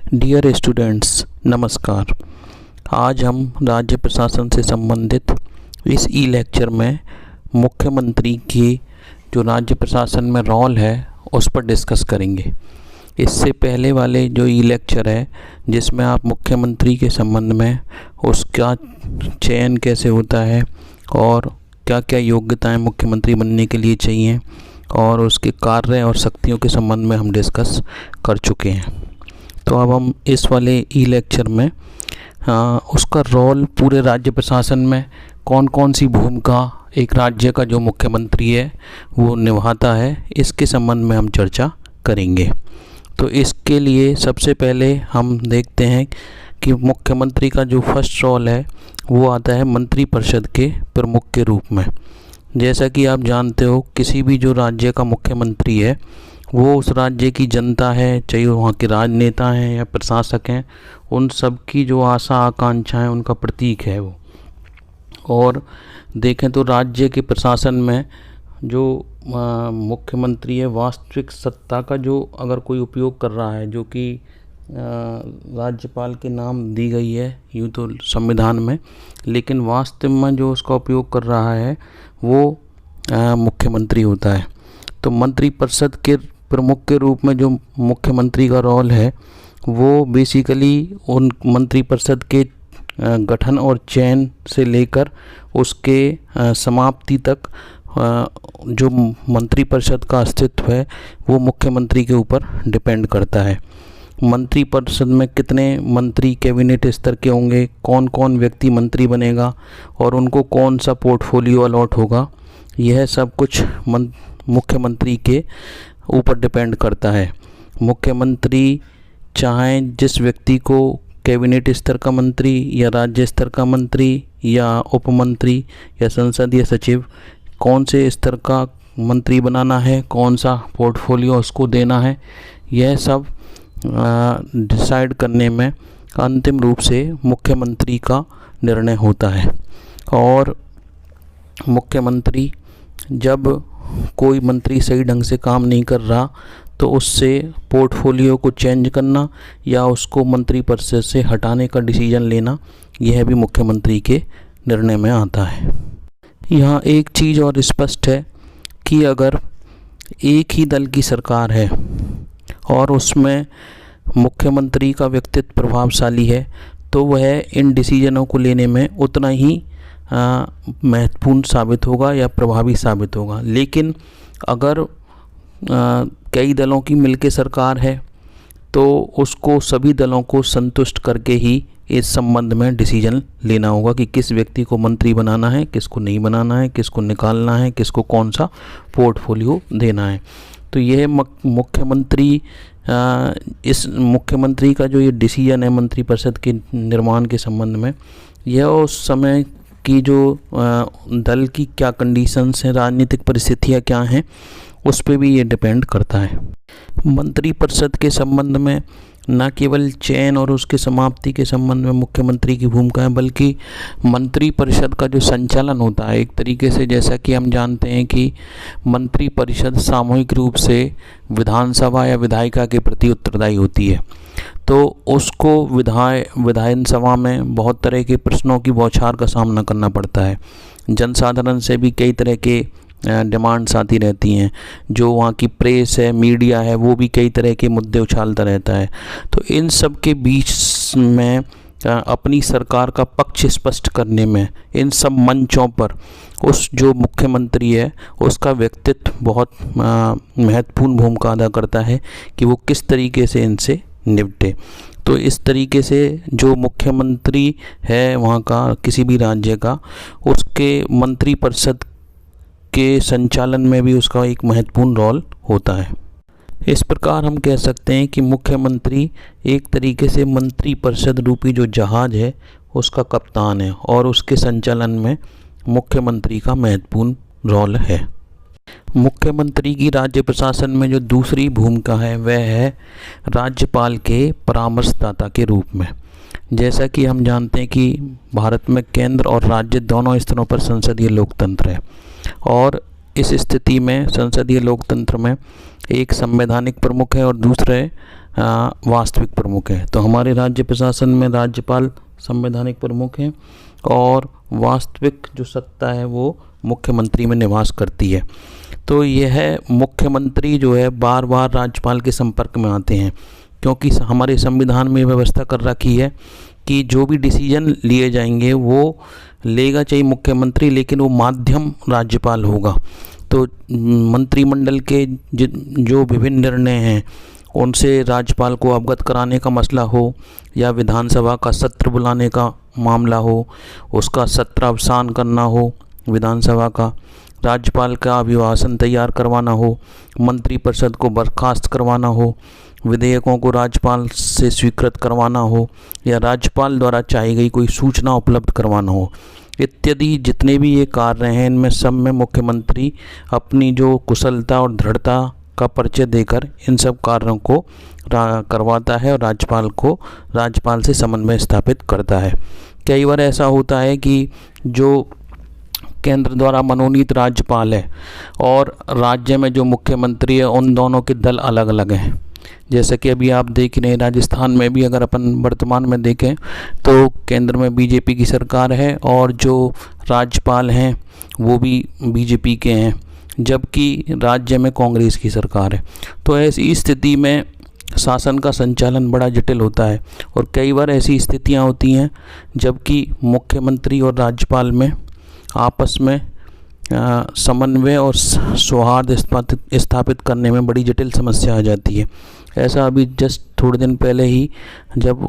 Dear students, नमस्कार। आज हम राज्य प्रशासन से संबंधित इस ई लेक्चर में मुख्यमंत्री की जो राज्य प्रशासन में रोल है उस पर डिस्कस करेंगे। इससे पहले वाले जो ई लेक्चर है जिसमें आप मुख्यमंत्री के संबंध में उसका चयन कैसे होता है और क्या क्या योग्यताएं मुख्यमंत्री बनने के लिए चाहिए और उसके कार्य और शक्तियों के संबंध में हम डिस्कस कर चुके हैं। तो अब हम इस वाले ई लेक्चर में उसका रोल पूरे राज्य प्रशासन में कौन कौन सी भूमिका एक राज्य का जो मुख्यमंत्री है वो निभाता है, इसके संबंध में हम चर्चा करेंगे। तो इसके लिए सबसे पहले हम देखते हैं कि मुख्यमंत्री का जो फर्स्ट रोल है वो आता है मंत्रिपरिषद के प्रमुख के रूप में। जैसा कि आप जानते हो, किसी भी जो राज्य का मुख्यमंत्री है वो उस राज्य की जनता है, चाहे वहाँ के राजनेता हैं या प्रशासक हैं, उन सब की जो आशा आकांक्षाएं उनका प्रतीक है वो। और देखें तो राज्य के प्रशासन में जो मुख्यमंत्री है वास्तविक सत्ता का जो अगर कोई उपयोग कर रहा है, जो कि राज्यपाल के नाम दी गई है यूँ तो संविधान में, लेकिन वास्तव में जो उसका उपयोग कर रहा है वो मुख्यमंत्री होता है। तो मंत्रिपरिषद के प्रमुख के रूप में जो मुख्यमंत्री का रोल है वो बेसिकली उन मंत्रिपरिषद के गठन और चयन से लेकर उसके समाप्ति तक जो मंत्रिपरिषद का अस्तित्व है वो मुख्यमंत्री के ऊपर डिपेंड करता है। मंत्रिपरिषद में कितने मंत्री कैबिनेट स्तर के होंगे, कौन कौन व्यक्ति मंत्री बनेगा और उनको कौन सा पोर्टफोलियो अलॉट होगा, यह सब कुछ मुख्यमंत्री के ऊपर डिपेंड करता है। मुख्यमंत्री चाहे जिस व्यक्ति को कैबिनेट स्तर का मंत्री या राज्य स्तर का मंत्री या उपमंत्री या संसदीय सचिव कौन से स्तर का मंत्री बनाना है, कौन सा पोर्टफोलियो उसको देना है, यह सब डिसाइड करने में अंतिम रूप से मुख्यमंत्री का निर्णय होता है। और मुख्यमंत्री जब कोई मंत्री सही ढंग से काम नहीं कर रहा तो उससे पोर्टफोलियो को चेंज करना या उसको मंत्रिपरिषद से हटाने का डिसीजन लेना, यह भी मुख्यमंत्री के निर्णय में आता है। यहाँ एक चीज़ और स्पष्ट है कि अगर एक ही दल की सरकार है और उसमें मुख्यमंत्री का व्यक्तित्व प्रभावशाली है तो वह इन डिसीजनों को लेने में उतना ही महत्वपूर्ण साबित होगा या प्रभावी साबित होगा। लेकिन अगर कई दलों की मिलके सरकार है तो उसको सभी दलों को संतुष्ट करके ही इस संबंध में डिसीजन लेना होगा कि किस व्यक्ति को मंत्री बनाना है, किसको नहीं बनाना है, किसको निकालना है, किसको कौन सा पोर्टफोलियो देना है। तो यह मुख्यमंत्री इस मुख्यमंत्री का जो ये डिसीजन है मंत्रिपरिषद के निर्माण के संबंध में, यह उस समय की जो दल की क्या कंडीशंस हैं, राजनीतिक परिस्थितियाँ क्या हैं, उस पे भी ये डिपेंड करता है। मंत्रिपरिषद के संबंध में न केवल चयन और उसके समाप्ति के संबंध में मुख्यमंत्री की भूमिका है, बल्कि मंत्रिपरिषद का जो संचालन होता है एक तरीके से, जैसा कि हम जानते हैं कि मंत्रिपरिषद सामूहिक रूप से विधानसभा या विधायिका के प्रति उत्तरदायी होती है। तो उसको विधानसभा में बहुत तरह के प्रश्नों की बौछार का सामना करना पड़ता है। जनसाधारण से भी कई तरह के डिमांड्स आती रहती हैं, जो वहाँ की प्रेस है, मीडिया है, वो भी कई तरह के मुद्दे उछालता रहता है। तो इन सब के बीच में अपनी सरकार का पक्ष स्पष्ट करने में इन सब मंचों पर उस जो मुख्यमंत्री है उसका व्यक्तित्व बहुत महत्वपूर्ण भूमिका अदा करता है कि वो किस तरीके से इनसे निपटे। तो इस तरीके से जो मुख्यमंत्री है वहाँ का किसी भी राज्य का, उसके मंत्रिपरिषद के संचालन में भी उसका एक महत्वपूर्ण रोल होता है। इस प्रकार हम कह सकते हैं कि मुख्यमंत्री एक तरीके से मंत्रिपरिषद रूपी जो जहाज है उसका कप्तान है और उसके संचालन में मुख्यमंत्री का महत्वपूर्ण रोल है। मुख्यमंत्री की राज्य प्रशासन में जो दूसरी भूमिका है वह है राज्यपाल के परामर्शदाता के रूप में। जैसा कि हम जानते हैं कि भारत में केंद्र और राज्य दोनों स्तरों पर संसदीय लोकतंत्र है और इस स्थिति में संसदीय लोकतंत्र में एक संवैधानिक प्रमुख है और दूसरे वास्तविक प्रमुख है। तो हमारे राज्य प्रशासन में राज्यपाल संवैधानिक प्रमुख हैं और वास्तविक जो सत्ता है वो मुख्यमंत्री में निवास करती है। तो यह मुख्यमंत्री जो है बार बार राज्यपाल के संपर्क में आते हैं, क्योंकि हमारे संविधान में व्यवस्था कर रखी है कि जो भी डिसीजन लिए जाएंगे वो लेगा चाहिए मुख्यमंत्री, लेकिन वो माध्यम राज्यपाल होगा। तो मंत्रिमंडल के जो विभिन्न निर्णय हैं उनसे राज्यपाल को अवगत कराने का मसला हो, या विधानसभा का सत्र बुलाने का मामला हो, उसका सत्र अवसान करना हो विधानसभा का, राज्यपाल का अभिभाषण तैयार करवाना हो, मंत्रिपरिषद को बर्खास्त करवाना हो, विधेयकों को राज्यपाल से स्वीकृत करवाना हो, या राज्यपाल द्वारा चाही गई कोई सूचना उपलब्ध करवाना हो, इत्यादि जितने भी ये कार्य हैं इनमें सब में मुख्यमंत्री अपनी जो कुशलता और दृढ़ता का परिचय देकर इन सब कार्यों को करवाता है और राज्यपाल से समन्वय स्थापित करता है। कई बार ऐसा होता है कि जो केंद्र द्वारा मनोनीत राज्यपाल है और राज्य में जो मुख्यमंत्री है उन दोनों के दल अलग अलग हैं। जैसे कि अभी आप देख रहे हैं राजस्थान में भी अगर अपन वर्तमान में देखें तो केंद्र में बीजेपी की सरकार है और जो राज्यपाल हैं वो भी बीजेपी के हैं, जबकि राज्य में कांग्रेस की सरकार है। तो ऐसी स्थिति में शासन का संचालन बड़ा जटिल होता है और कई बार ऐसी स्थितियां होती हैं जबकि मुख्यमंत्री और राज्यपाल में आपस में समन्वय और सौहार्द स्थापित करने में बड़ी जटिल समस्या आ जाती है। ऐसा अभी जस्ट थोड़े दिन पहले ही जब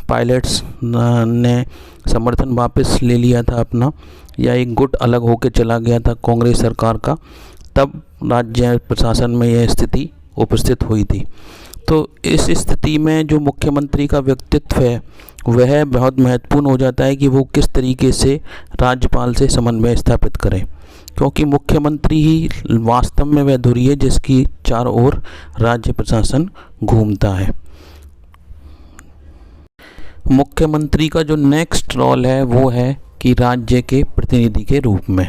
पायलट्स ने समर्थन वापस ले लिया था अपना, या एक गुट अलग होकर चला गया था कांग्रेस सरकार का, तब राज्य प्रशासन में यह स्थिति उपस्थित हुई थी। तो इस स्थिति में जो मुख्यमंत्री का व्यक्तित्व है वह बहुत महत्वपूर्ण हो जाता है कि वो किस तरीके से राज्यपाल से समन्वय स्थापित करें, क्योंकि मुख्यमंत्री ही वास्तव में वह धुरी है जिसकी चारों ओर राज्य प्रशासन घूमता है। मुख्यमंत्री का जो नेक्स्ट रोल है वो है कि राज्य के प्रतिनिधि के रूप में,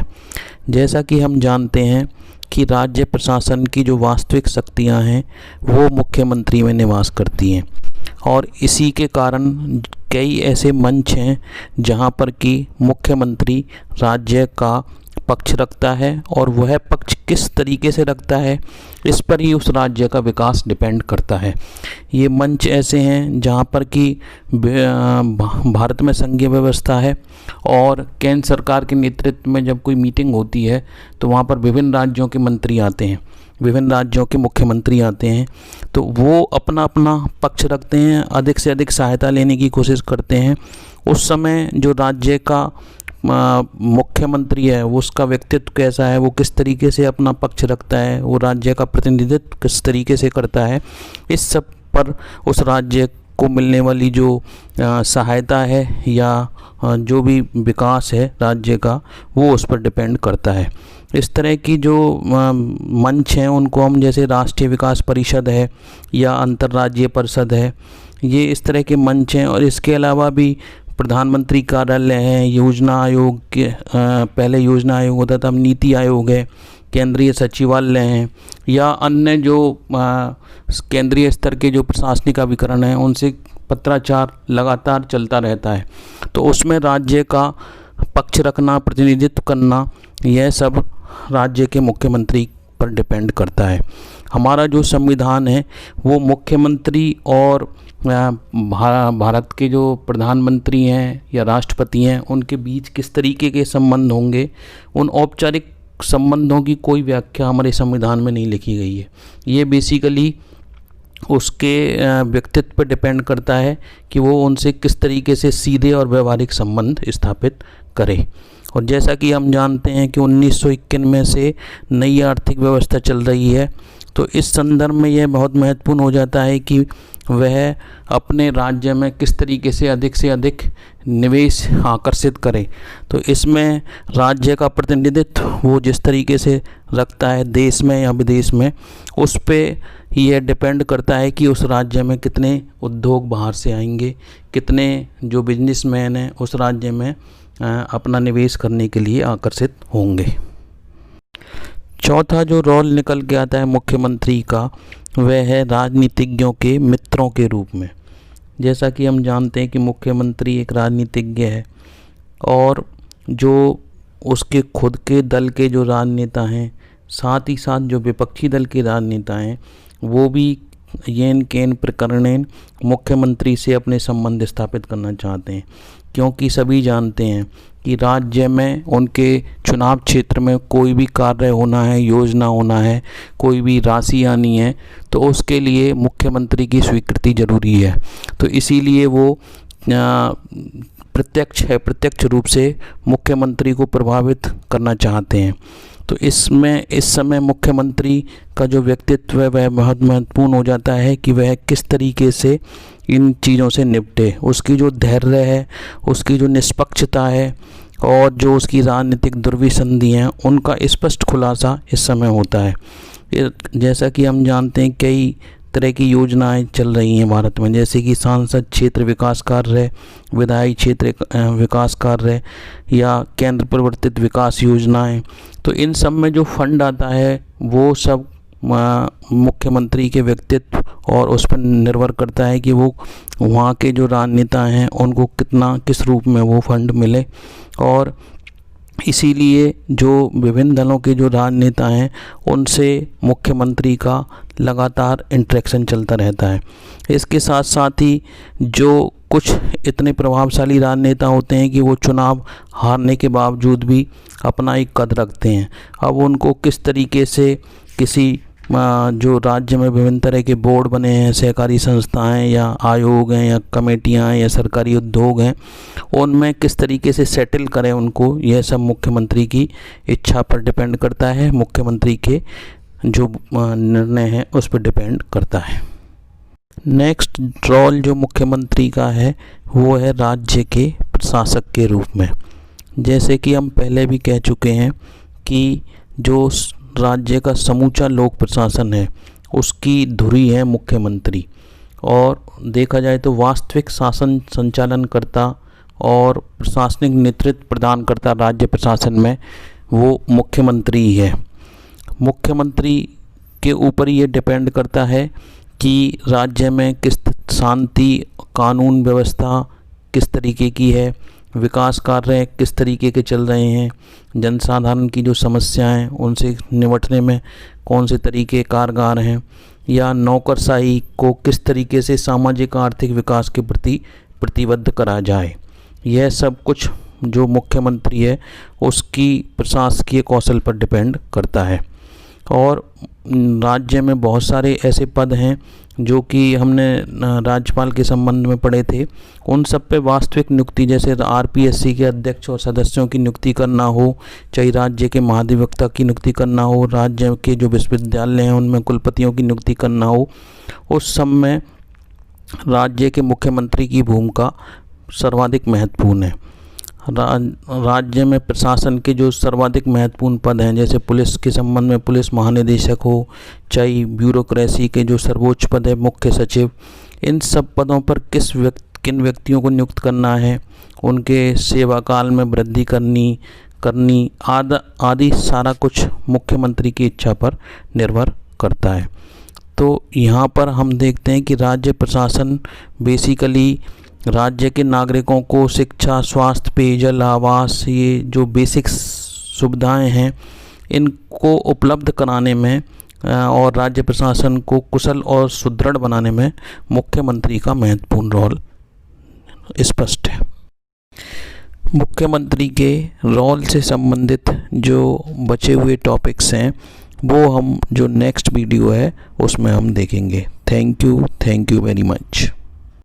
जैसा कि हम जानते हैं कि राज्य प्रशासन की जो वास्तविक शक्तियां हैं वो मुख्यमंत्री में निवास करती हैं, और इसी के कारण कई ऐसे मंच हैं जहां पर कि मुख्यमंत्री राज्य का पक्ष रखता है, और वह पक्ष किस तरीके से रखता है इस पर ही उस राज्य का विकास डिपेंड करता है। ये मंच ऐसे हैं जहां पर कि भारत में संघीय व्यवस्था है और केंद्र सरकार के नेतृत्व में जब कोई मीटिंग होती है तो वहां पर विभिन्न राज्यों के मंत्री आते हैं, विभिन्न राज्यों के मुख्यमंत्री आते हैं, तो वो अपना अपना पक्ष रखते हैं, अधिक से अधिक सहायता लेने की कोशिश करते हैं। उस समय जो राज्य का मुख्यमंत्री है वो उसका व्यक्तित्व कैसा है, वो किस तरीके से अपना पक्ष रखता है, वो राज्य का प्रतिनिधित्व किस तरीके से करता है, इस सब पर उस राज्य को मिलने वाली जो सहायता है या जो भी विकास है राज्य का वो उस पर डिपेंड करता है। इस तरह की जो मंच हैं उनको हम जैसे राष्ट्रीय विकास परिषद है या अंतर्राज्यीय परिषद है, ये इस तरह के मंच हैं। और इसके अलावा भी प्रधानमंत्री कार्यालय है, योजना आयोग के पहले योजना आयोग होता था, अब नीति आयोग है, केंद्रीय सचिवालय हैं, या अन्य जो केंद्रीय स्तर के जो प्रशासनिक अभिकरण हैं उनसे पत्राचार लगातार चलता रहता है। तो उसमें राज्य का पक्ष रखना, प्रतिनिधित्व करना, यह सब राज्य के मुख्यमंत्री पर डिपेंड करता है। हमारा जो संविधान है वो मुख्यमंत्री और भारत के जो प्रधानमंत्री हैं या राष्ट्रपति हैं उनके बीच किस तरीके के संबंध होंगे, उन औपचारिक संबंधों की कोई व्याख्या हमारे संविधान में नहीं लिखी गई है। ये बेसिकली उसके व्यक्तित्व पर डिपेंड करता है कि वो उनसे किस तरीके से सीधे और व्यवहारिक संबंध स्थापित करे। और जैसा कि हम जानते हैं कि 1951 में से नई आर्थिक व्यवस्था चल रही है, तो इस संदर्भ में यह बहुत महत्वपूर्ण हो जाता है कि वह अपने राज्य में किस तरीके से अधिक निवेश आकर्षित करे। तो इसमें राज्य का प्रतिनिधित्व वो जिस तरीके से रखता है देश में या विदेश में, उस पे यह डिपेंड करता है कि उस राज्य में कितने उद्योग बाहर से आएंगे, कितने जो बिजनेसमैन हैं उस राज्य में अपना निवेश करने के लिए आकर्षित होंगे। चौथा जो रोल निकल के आता है मुख्यमंत्री का, वह है राजनीतिज्ञों के मित्रों के रूप में। जैसा कि हम जानते हैं कि मुख्यमंत्री एक राजनीतिज्ञ है और जो उसके खुद के दल के जो राजनेता हैं, साथ ही साथ जो विपक्षी दल के राजनेता हैं, वो भी येन केन प्रकरणेन मुख्यमंत्री से अपने संबंध स्थापित करना चाहते हैं, क्योंकि सभी जानते हैं कि राज्य में उनके चुनाव क्षेत्र में कोई भी कार्य होना है, योजना होना है, कोई भी राशि आनी है, तो उसके लिए मुख्यमंत्री की स्वीकृति जरूरी है। तो इसीलिए वो प्रत्यक्ष रूप से मुख्यमंत्री को प्रभावित करना चाहते हैं। तो इसमें इस समय मुख्यमंत्री का जो व्यक्तित्व है वह बहुत महत्वपूर्ण हो जाता है कि वह किस तरीके से इन चीज़ों से निपटे। उसकी जो धैर्य है, उसकी जो निष्पक्षता है और जो उसकी राजनीतिक दुर्विसंधि हैं, उनका स्पष्ट खुलासा इस समय होता है। जैसा कि हम जानते हैं कई तरह की योजनाएं चल रही हैं भारत में, जैसे कि सांसद क्षेत्र विकास कार्य, विधायी क्षेत्र विकास कार्य या केंद्र प्रवर्तित विकास योजनाएं। तो इन सब में जो फंड आता है वो सब मुख्यमंत्री के व्यक्तित्व और उस पर निर्भर करता है कि वो वहाँ के जो राजनेता हैं उनको किस रूप में वो फंड मिले। और इसीलिए जो विभिन्न दलों के जो राजनेता हैं उनसे मुख्यमंत्री का लगातार इंटरेक्शन चलता रहता है। इसके साथ साथ ही जो कुछ इतने प्रभावशाली राजनेता होते हैं कि वो चुनाव हारने के बावजूद भी अपना एक कद रखते हैं। अब उनको किस तरीके से किसी जो राज्य में विभिन्न तरह के बोर्ड बने हैं, सहकारी संस्थाएं या आयोग हैं या कमेटियां हैं या सरकारी उद्योग हैं, उनमें किस तरीके से सेटल करें उनको, यह सब मुख्यमंत्री की इच्छा पर डिपेंड करता है, मुख्यमंत्री के जो निर्णय हैं उस पर डिपेंड करता है। नेक्स्ट रोल जो मुख्यमंत्री का है वो है राज्य के प्रशासक के रूप में। जैसे कि हम पहले भी कह चुके हैं कि जो राज्य का समूचा लोक प्रशासन है उसकी धुरी है मुख्यमंत्री, और देखा जाए तो वास्तविक शासन संचालन करता और प्रशासनिक नेतृत्व प्रदान करता राज्य प्रशासन में वो मुख्यमंत्री ही है। मुख्यमंत्री के ऊपर ये डिपेंड करता है कि राज्य में किस शांति, कानून व्यवस्था किस तरीके की है, विकास कार्य किस तरीके के चल रहे हैं, जनसाधारण की जो समस्याएं उनसे निपटने में कौन से तरीके कारगर हैं, या नौकरशाही को किस तरीके से सामाजिक आर्थिक विकास के प्रति प्रतिबद्ध करा जाए। यह सब कुछ जो मुख्यमंत्री है उसकी प्रशासकीय कौशल पर डिपेंड करता है। और राज्य में बहुत सारे ऐसे पद हैं जो कि हमने राज्यपाल के संबंध में पढ़े थे, उन सब पे वास्तविक नियुक्ति, जैसे आरपीएससी के अध्यक्ष और सदस्यों की नियुक्ति करना हो, चाहे राज्य के महाधिवक्ता की नियुक्ति करना हो, राज्य के जो विश्वविद्यालय हैं उनमें कुलपतियों की नियुक्ति करना हो, उस सब में राज्य के मुख्यमंत्री की भूमिका सर्वाधिक महत्वपूर्ण है। राज्य में प्रशासन के जो सर्वाधिक महत्वपूर्ण पद हैं, जैसे पुलिस के संबंध में पुलिस महानिदेशक हो, चाहे ब्यूरोक्रेसी के जो सर्वोच्च पद है मुख्य सचिव, इन सब पदों पर किन व्यक्तियों को नियुक्त करना है, उनके सेवा काल में वृद्धि करनी आदि सारा कुछ मुख्यमंत्री की इच्छा पर निर्भर करता है। तो यहाँ पर हम देखते हैं कि राज्य प्रशासन बेसिकली राज्य के नागरिकों को शिक्षा, स्वास्थ्य, पेयजल, आवास, ये जो बेसिक सुविधाएं हैं इनको उपलब्ध कराने में और राज्य प्रशासन को कुशल और सुदृढ़ बनाने में मुख्यमंत्री का महत्वपूर्ण रोल स्पष्ट है। मुख्यमंत्री के रोल से संबंधित जो बचे हुए टॉपिक्स हैं वो हम जो नेक्स्ट वीडियो है उसमें हम देखेंगे। Thank you very much.